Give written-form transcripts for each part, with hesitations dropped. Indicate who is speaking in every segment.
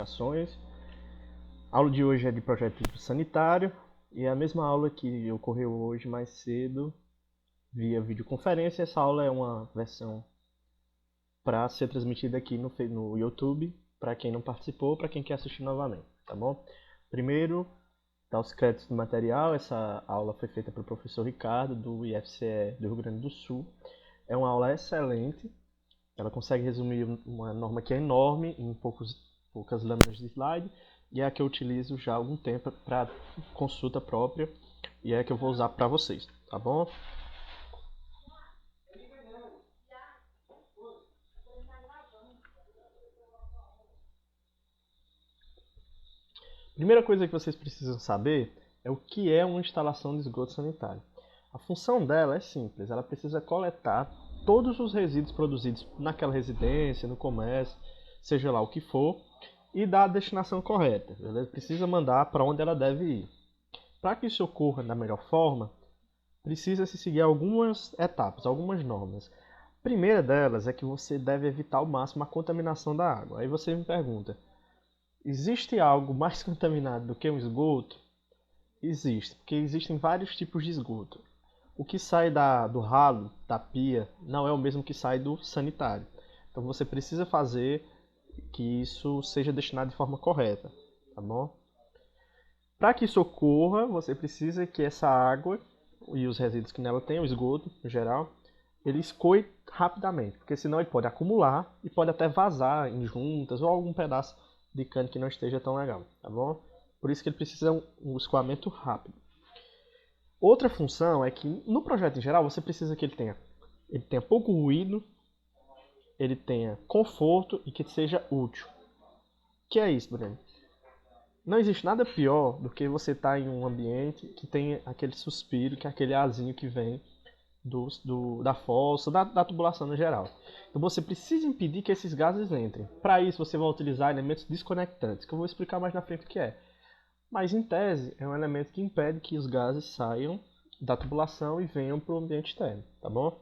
Speaker 1: ações. A aula de hoje é de projeto sanitário e é a mesma aula que ocorreu hoje mais cedo via videoconferência. Essa aula é uma versão para ser transmitida aqui no YouTube, para quem não participou, para quem quer assistir novamente, tá bom? Primeiro, dar os créditos do material. Essa aula foi feita pelo professor Ricardo, do IFCE do Rio Grande do Sul. É uma aula excelente, ela consegue resumir uma norma que é enorme em poucas lâminas de slide, e é a que eu utilizo já há algum tempo para consulta própria, e é a que eu vou usar para vocês, tá bom? Primeira coisa que vocês precisam saber é o que é uma instalação de esgoto sanitário. A função dela é simples, ela precisa coletar todos os resíduos produzidos naquela residência, no comércio, seja lá o que for, e dar a destinação correta. Ela precisa mandar para onde ela deve ir. Para que isso ocorra da melhor forma, precisa-se seguir algumas etapas, algumas normas. A primeira delas é que você deve evitar ao máximo a contaminação da água. Aí você me pergunta, existe algo mais contaminado do que um esgoto? Existe, porque existem vários tipos de esgoto. O que sai do ralo, da pia, não é o mesmo que sai do sanitário. Então você precisa fazer que isso seja destinado de forma correta, tá bom? Para que isso ocorra, você precisa que essa água e os resíduos que nela tem, o esgoto em geral, ele escoe rapidamente, porque senão ele pode acumular e pode até vazar em juntas ou algum pedaço de cano que não esteja tão legal, tá bom? Por isso que ele precisa um escoamento rápido. Outra função é que no projeto em geral você precisa que ele tenha pouco ruído, ele tenha conforto e que seja útil. O que é isso, Breno? Não existe nada pior do que você estar em um ambiente que tem aquele suspiro, que é aquele arzinho que vem da fossa, da tubulação no geral. Então você precisa impedir que esses gases entrem. Para isso você vai utilizar elementos desconectantes, que eu vou explicar mais na frente o que é. Mas em tese é um elemento que impede que os gases saiam da tubulação e venham para o ambiente externo, tá bom?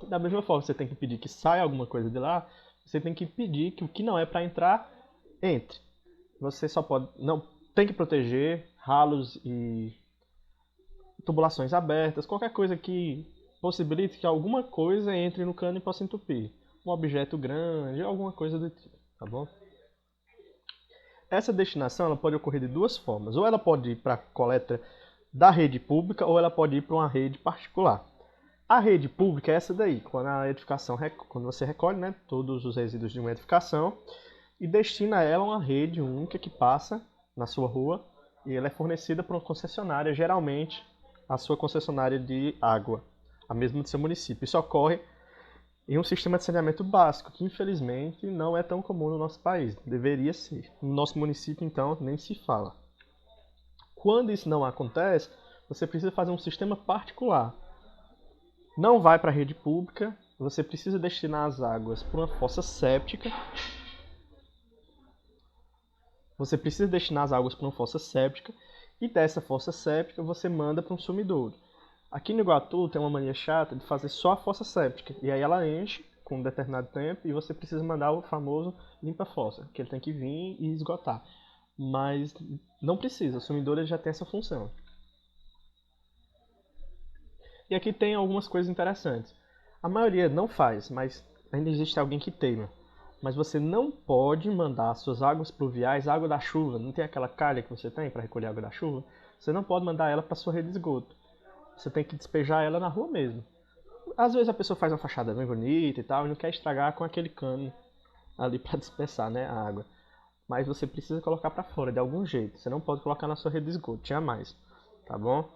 Speaker 1: Da mesma forma, você tem que impedir que saia alguma coisa de lá, você tem que impedir que o que não é para entrar, entre. Você só pode, não tem que proteger ralos e tubulações abertas, qualquer coisa que possibilite que alguma coisa entre no cano e possa entupir. Um objeto grande, alguma coisa do tipo, tá bom? Essa destinação ela pode ocorrer de duas formas. Ou ela pode ir para a coleta da rede pública, ou ela pode ir para uma rede particular. A rede pública é essa daí, quando você recolhe, né, todos os resíduos de uma edificação e destina ela a uma rede única que passa na sua rua e ela é fornecida por uma concessionária, geralmente a sua concessionária de água, a mesma do seu município. Isso ocorre em um sistema de saneamento básico, que infelizmente não é tão comum no nosso país. Deveria ser. No nosso município, então, nem se fala. Quando isso não acontece, você precisa fazer um sistema particular. Não vai para a rede pública, você precisa destinar as águas para uma fossa séptica. Você precisa destinar as águas para uma fossa séptica e dessa fossa séptica você manda para um sumidouro. Aqui no Iguatu tem uma mania chata de fazer só a fossa séptica e aí ela enche com um determinado tempo e você precisa mandar o famoso limpa-fossa, que ele tem que vir e esgotar. Mas não precisa, o sumidouro ele já tem essa função. E aqui tem algumas coisas interessantes. A maioria não faz, mas ainda existe alguém que teima. Mas você não pode mandar suas águas pluviais, água da chuva, não tem aquela calha que você tem para recolher água da chuva? Você não pode mandar ela para sua rede de esgoto. Você tem que despejar ela na rua mesmo. Às vezes a pessoa faz uma fachada bem bonita e tal, e não quer estragar com aquele cano ali para dispersar, né, a água. Mas você precisa colocar para fora de algum jeito. Você não pode colocar na sua rede de esgoto, jamais. Tá bom?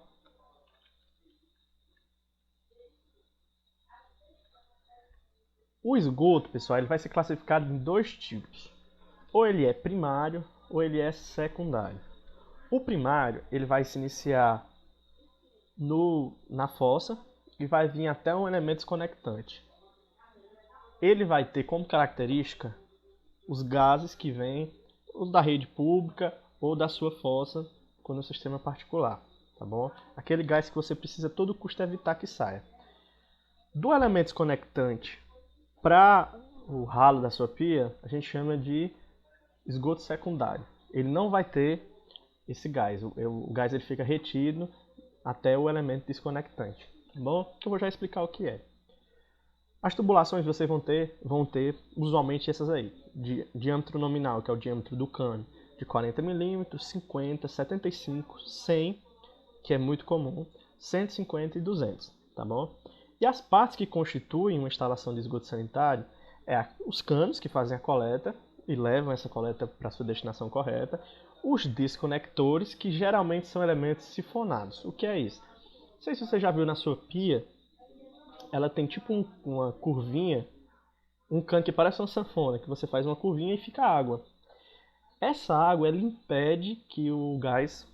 Speaker 1: O esgoto, pessoal, ele vai ser classificado em dois tipos. Ou ele é primário ou ele é secundário. O primário ele vai se iniciar na fossa e vai vir até um elemento desconectante. Ele vai ter como característica os gases que vêm ou da rede pública ou da sua fossa quando o sistema é particular, tá bom? Aquele gás que você precisa a todo custo evitar que saia. Do elemento desconectante para o ralo da sua pia, a gente chama de esgoto secundário, ele não vai ter esse gás. O gás ele fica retido até o elemento desconectante. Tá bom? Eu vou já explicar o que é. As tubulações vocês vão ter usualmente essas aí. Diâmetro nominal, que é o diâmetro do cano, de 40 mm, 50, 75, 100, que é muito comum, 150 e 200, tá bom? E as partes que constituem uma instalação de esgoto sanitário é os canos que fazem a coleta e levam essa coleta para sua destinação correta, os desconectores, que geralmente são elementos sifonados. O que é isso? Não sei se você já viu na sua pia, ela tem tipo uma curvinha, um cano que parece uma sanfona, que você faz uma curvinha e fica água. Essa água ela impede que o gás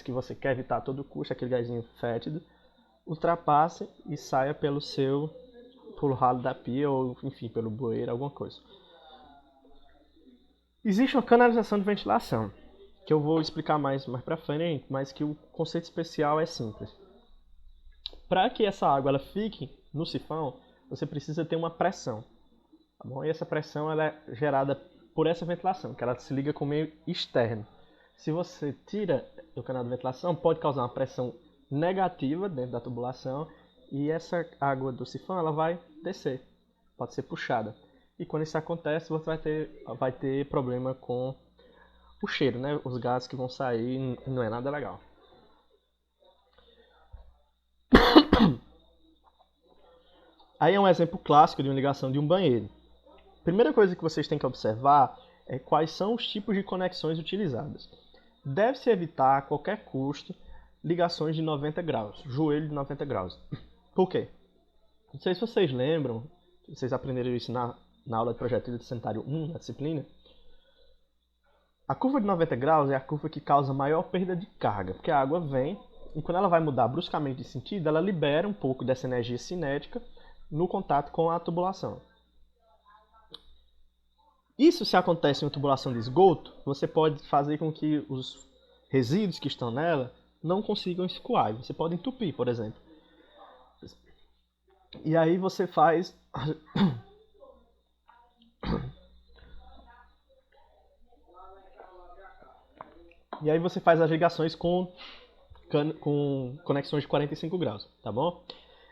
Speaker 1: que você quer evitar a todo custo, aquele gásinho fétido, ultrapasse e saia pelo ralo da pia ou enfim, pelo bueiro, alguma coisa. Existe uma canalização de ventilação, que eu vou explicar mais para frente, mas que o conceito especial é simples. Para que essa água ela fique no sifão, você precisa ter uma pressão. Tá bom? E essa pressão ela é gerada por essa ventilação, que ela se liga com o meio externo. Se você tira o canal de ventilação, pode causar uma pressão negativa dentro da tubulação e essa água do sifão ela vai descer, pode ser puxada. E quando isso acontece, você vai ter problema com o cheiro, né? Os gases que vão sair não é nada legal. Aí é um exemplo clássico de uma ligação de um banheiro. Primeira coisa que vocês têm que observar é quais são os tipos de conexões utilizadas. Deve-se evitar a qualquer custo ligações de 90 graus, joelho de 90 graus. Por quê? Não sei se vocês lembram, vocês aprenderam isso na aula de projeto de sanitário 1, na disciplina. A curva de 90 graus é a curva que causa maior perda de carga, porque a água vem e quando ela vai mudar bruscamente de sentido, ela libera um pouco dessa energia cinética no contato com a tubulação. Isso, se acontece em uma tubulação de esgoto, você pode fazer com que os resíduos que estão nela não consigam escoar. Você pode entupir, por exemplo. E aí você faz... E aí você faz as ligações com conexões de 45 graus, tá bom?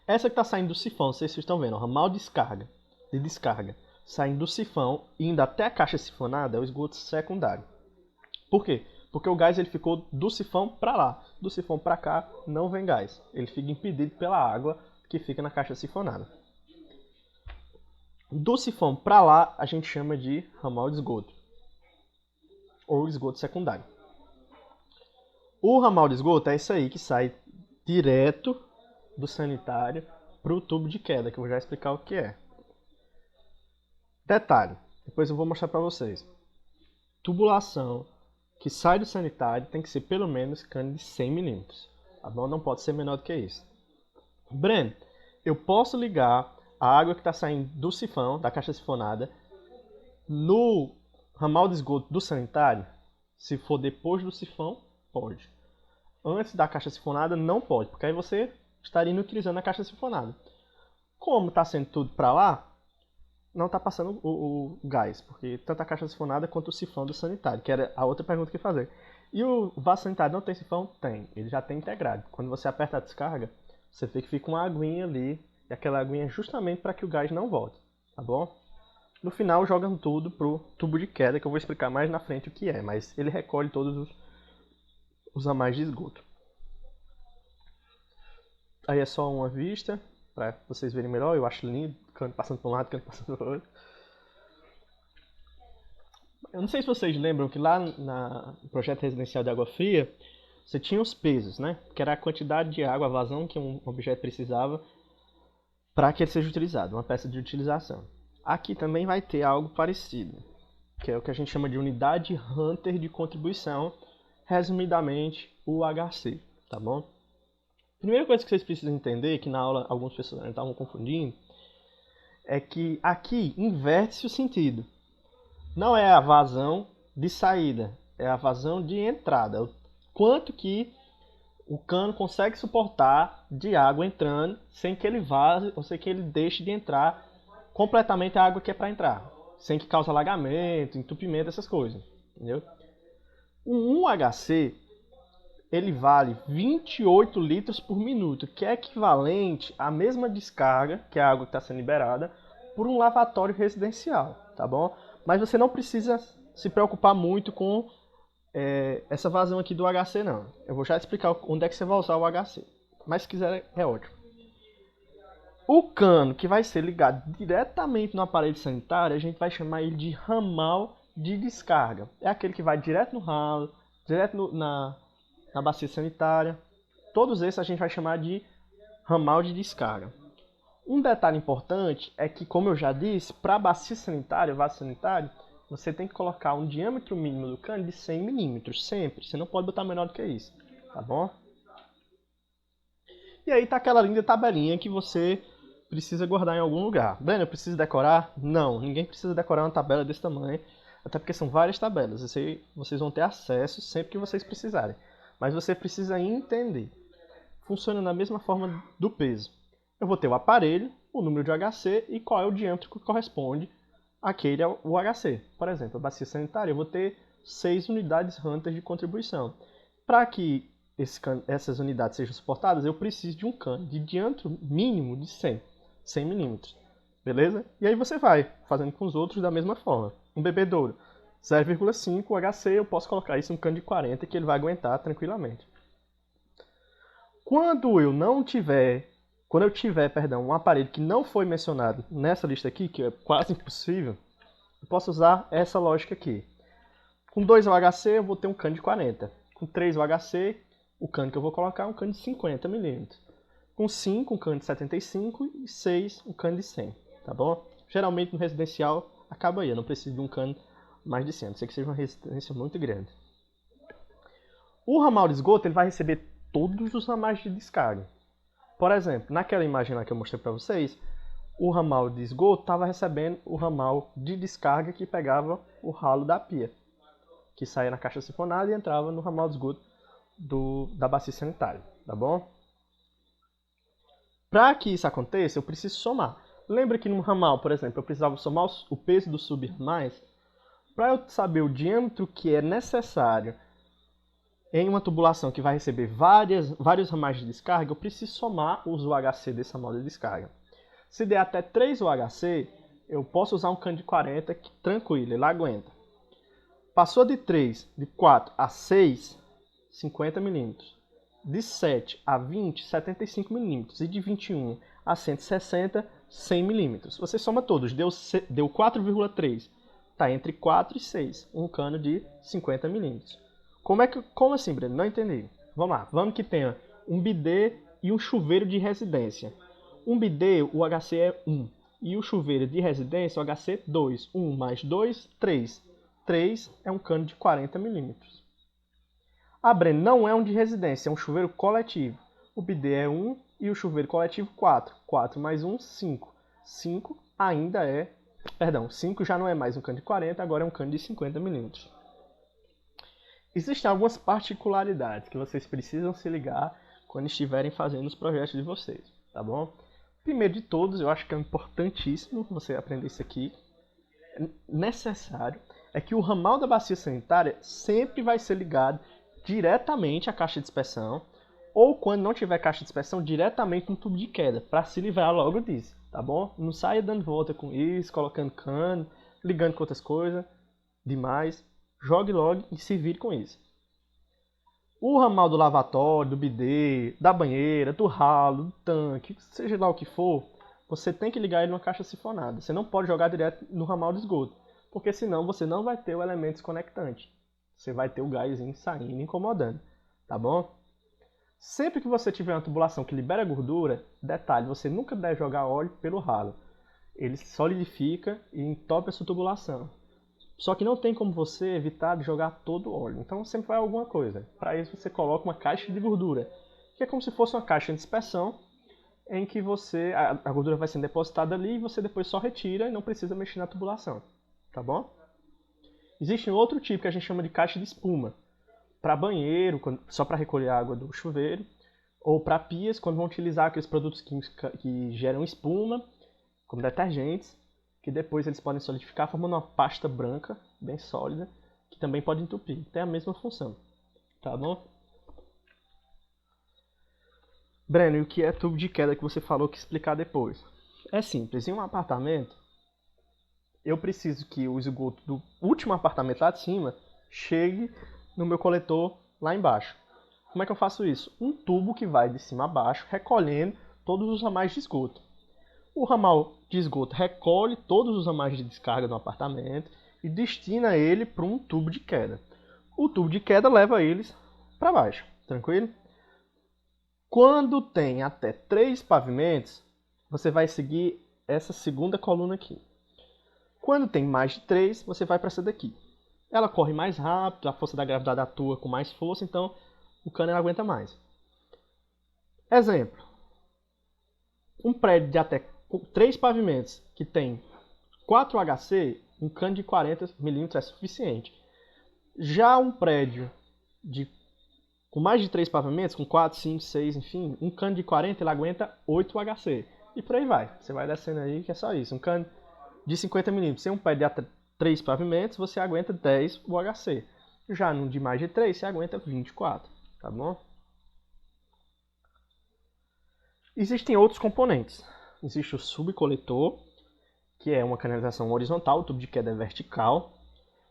Speaker 1: Essa que está saindo do sifão, vocês estão vendo, o ramal de descarga, saindo do sifão e indo até a caixa sifonada é o esgoto secundário. Por quê? Porque o gás ele ficou do sifão para lá. Do sifão para cá não vem gás. Ele fica impedido pela água que fica na caixa sifonada. Do sifão para lá a gente chama de ramal de esgoto ou esgoto secundário. O ramal de esgoto é isso aí que sai direto do sanitário para o tubo de queda, que eu vou já explicar o que é. Detalhe, depois eu vou mostrar para vocês. Tubulação que sai do sanitário tem que ser pelo menos cano de 100 mm. Tá bom? Não pode ser menor do que isso. Breno, eu posso ligar a água que está saindo do sifão, da caixa sifonada, no ramal de esgoto do sanitário? Se for depois do sifão, pode. Antes da caixa sifonada, não pode, porque aí você estaria inutilizando a caixa sifonada. Como está sendo tudo para lá, não está passando o gás, porque tanto a caixa sifonada quanto o sifão do sanitário, que era a outra pergunta que fazer. E o vaso sanitário não tem sifão? Tem, ele já tem integrado. Quando você aperta a descarga, você vê que fica uma aguinha ali, e aquela aguinha é justamente para que o gás não volte, tá bom? No final jogam tudo pro tubo de queda, que eu vou explicar mais na frente o que é, mas ele recolhe todos os amais de esgoto. Aí é só uma vista, para vocês verem melhor, eu acho lindo, canto passando por um lado, canto passando por outro. Eu não sei se vocês lembram que lá no projeto residencial de água fria, você tinha os pesos, né? Que era a quantidade de água, a vazão que um objeto precisava para que ele seja utilizado, uma peça de utilização. Aqui também vai ter algo parecido, que é o que a gente chama de unidade Hunter de contribuição, resumidamente o HC, tá bom? Primeira coisa que vocês precisam entender, que na aula algumas pessoas estavam confundindo, é que aqui inverte-se o sentido. Não é a vazão de saída, é a vazão de entrada. O quanto que o cano consegue suportar de água entrando sem que ele vaze ou sem que ele deixe de entrar completamente a água que é para entrar. sem que cause alagamento, entupimento, essas coisas, entendeu? Um 1HC, ele vale 28 litros por minuto, que é equivalente à mesma descarga, que é a água que está sendo liberada, por um lavatório residencial, tá bom? Mas você não precisa se preocupar muito com essa vazão aqui do HC, não. Eu vou já explicar onde é que você vai usar o HC. Mas se quiser, é ótimo. O cano que vai ser ligado diretamente no aparelho sanitário, a gente vai chamar ele de ramal de descarga. É aquele que vai direto no ralo, direto na bacia sanitária. Todos esses a gente vai chamar de ramal de descarga. Um detalhe importante é que, como eu já disse, para a bacia sanitária, vaso sanitário, você tem que colocar um diâmetro mínimo do cano de 100 milímetros, sempre. Você não pode botar menor do que isso, tá bom? E aí tá aquela linda tabelinha que você precisa guardar em algum lugar. Breno, eu preciso decorar? Não, ninguém precisa decorar uma tabela desse tamanho, até porque são várias tabelas. Vocês vão ter acesso sempre que vocês precisarem. Mas você precisa entender. Funciona da mesma forma do peso. Eu vou ter o aparelho, o número de HC e qual é o diâmetro que corresponde àquele ao HC. Por exemplo, a bacia sanitária, eu vou ter 6 unidades Hunter de contribuição. Para que essas unidades sejam suportadas, eu preciso de um cano de diâmetro mínimo de 100 milímetros. Beleza? E aí você vai fazendo com os outros da mesma forma. Um bebedouro, 0,5 HC, eu posso colocar isso em um cano de 40 que ele vai aguentar tranquilamente. Quando eu tiver, um aparelho que não foi mencionado nessa lista aqui, que é quase impossível, eu posso usar essa lógica aqui. Com 2 OHC eu vou ter um cano de 40. Com 3 OHC, o cano que eu vou colocar é um cano de 50 milímetros. Com 5, um cano de 75 e 6, um cano de 100, tá bom? Geralmente no residencial acaba aí, eu não preciso de um cano mais de 100, a não ser que seja uma residência muito grande. O ramal de esgoto ele vai receber todos os ramais de descarga. Por exemplo, naquela imagem lá que eu mostrei para vocês, o ramal de esgoto estava recebendo o ramal de descarga que pegava o ralo da pia, que saía na caixa sifonada e entrava no ramal de esgoto da bacia sanitária, tá bom? Para que isso aconteça, eu preciso somar. Lembra que no ramal, por exemplo, eu precisava somar o peso dos subramais? Para eu saber o diâmetro que é necessário em uma tubulação que vai receber vários ramais de descarga, eu preciso somar os UHC desse ramal de descarga. Se der até 3 UHC, eu posso usar um cano de 40 que tranquilo, ele aguenta. Passou de 3, de 4 a 6, 50 milímetros. De 7 a 20, 75 milímetros. E de 21 a 160, 100 milímetros. Você soma todos, deu 4,3. Está entre 4 e 6, um cano de 50 milímetros. Como assim, Breno? Não entendi. Vamos lá, vamos que tenha um bidê e um chuveiro de residência. Um bidê, o HC é 1. E o chuveiro de residência, o HC é 2. 1 mais 2, 3. 3 é um cano de 40 milímetros. Ah, Breno, não é um de residência, é um chuveiro coletivo. O bidê é 1 e o chuveiro coletivo 4. 4 mais 1, 5. 5 ainda é... Perdão, 5 já não é mais um cano de 40, agora é um cano de 50 milímetros. Existem algumas particularidades que vocês precisam se ligar quando estiverem fazendo os projetos de vocês, tá bom? Primeiro de todos, eu acho que é importantíssimo você aprender isso aqui. É necessário é que o ramal da bacia sanitária sempre vai ser ligado diretamente à caixa de dispersão ou, quando não tiver caixa de dispersão, diretamente no tubo de queda, para se livrar logo disso, tá bom? Não saia dando volta com isso, colocando cano, ligando com outras coisas demais. Jogue logo e se vire com isso. O ramal do lavatório, do bidê, da banheira, do ralo, do tanque, seja lá o que for, você tem que ligar ele numa caixa sifonada. Você não pode jogar direto no ramal de esgoto, porque senão você não vai ter o elemento desconectante. Você vai ter o gásinho saindo, incomodando, tá bom? Sempre que você tiver uma tubulação que libera gordura, detalhe, você nunca deve jogar óleo pelo ralo. Ele solidifica e entope a sua tubulação. Só que não tem como você evitar de jogar todo o óleo. Então sempre vai alguma coisa. Para isso você coloca uma caixa de gordura, que é como se fosse uma caixa de dispersão, em que a gordura vai sendo depositada ali e você depois só retira e não precisa mexer na tubulação. Tá bom? Existe um outro tipo que a gente chama de caixa de espuma. Para banheiro, só para recolher a água do chuveiro. Ou para pias, quando vão utilizar aqueles produtos químicos que geram espuma, como detergentes, que depois eles podem solidificar formando uma pasta branca, bem sólida, que também pode entupir. Tem a mesma função, tá bom? Breno, e o que é tubo de queda que você falou que explicar depois? É simples, em um apartamento, eu preciso que o esgoto do último apartamento lá de cima chegue no meu coletor lá embaixo. Como é que eu faço isso? Um tubo que vai de cima a baixo, recolhendo todos os ramais de esgoto. O ramal de esgoto recolhe todos os ramais de descarga do apartamento e destina ele para um tubo de queda. O tubo de queda leva eles para baixo, tranquilo? Quando tem até 3 pavimentos, você vai seguir essa segunda coluna aqui. Quando tem mais de 3, você vai para essa daqui. Ela corre mais rápido, a força da gravidade atua com mais força, então o cano aguenta mais. Exemplo. Um prédio de até 3 pavimentos que tem 4 HC, um cano de 40 milímetros é suficiente. Já um prédio com mais de 3 pavimentos, com 4, 5, 6, enfim, um cano de 40 ele aguenta 8 HC. E por aí vai. Você vai descendo aí que é só isso. Um cano de 50 milímetros, sem um prédio de até 3 pavimentos, você aguenta 10 UHC. Já no de mais de 3, você aguenta 24. Tá bom? Existem outros componentes. Existe o subcoletor, que é uma canalização horizontal, o tubo de queda é vertical,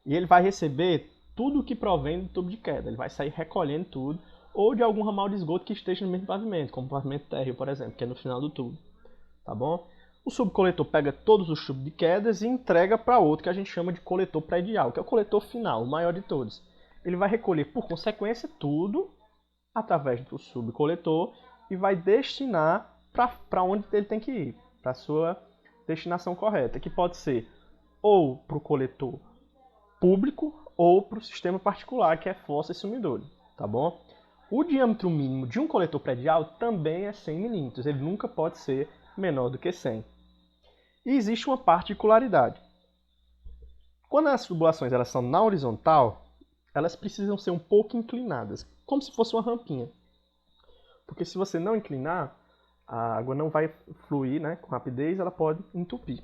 Speaker 1: e ele vai receber tudo que provém do tubo de queda. Ele vai sair recolhendo tudo, ou de algum ramal de esgoto que esteja no mesmo pavimento, como o pavimento térreo, por exemplo, que é no final do tubo. Tá bom? O subcoletor pega todos os tubos de quedas e entrega para outro que a gente chama de coletor predial, que é o coletor final, o maior de todos. Ele vai recolher, por consequência, tudo através do subcoletor e vai destinar para onde ele tem que ir, para a sua destinação correta, que pode ser ou para o coletor público ou para o sistema particular, que é fossa e sumidouro, tá bom? O diâmetro mínimo de um coletor predial também é 100 milímetros, ele nunca pode ser menor do que 100. E existe uma particularidade. Quando as tubulações elas são na horizontal, elas precisam ser um pouco inclinadas, como se fosse uma rampinha. Porque se você não inclinar, a água não vai fluir, né, com rapidez, ela pode entupir.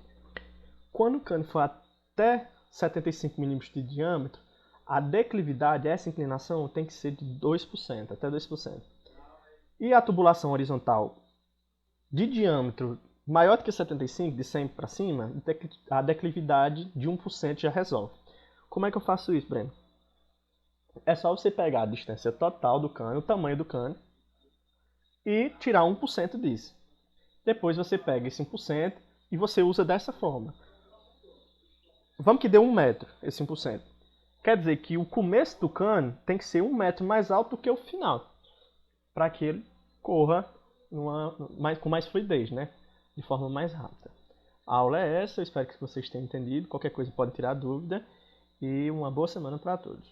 Speaker 1: Quando o cano for até 75 milímetros de diâmetro, a declividade, essa inclinação, tem que ser de 2%, até 2%. E a tubulação horizontal de diâmetro maior do que 75, de 100 para cima, a declividade de 1% já resolve. Como é que eu faço isso, Breno? É só você pegar a distância total do cano, o tamanho do cano, e tirar 1% disso. Depois você pega esse 1% e você usa dessa forma. Vamos que deu 1 metro, esse 1%. Quer dizer que o começo do cano tem que ser 1 metro mais alto do que o final, para que ele corra com mais fluidez, né? De forma mais rápida. A aula é essa, eu espero que vocês tenham entendido. Qualquer coisa pode tirar dúvida. E uma boa semana para todos.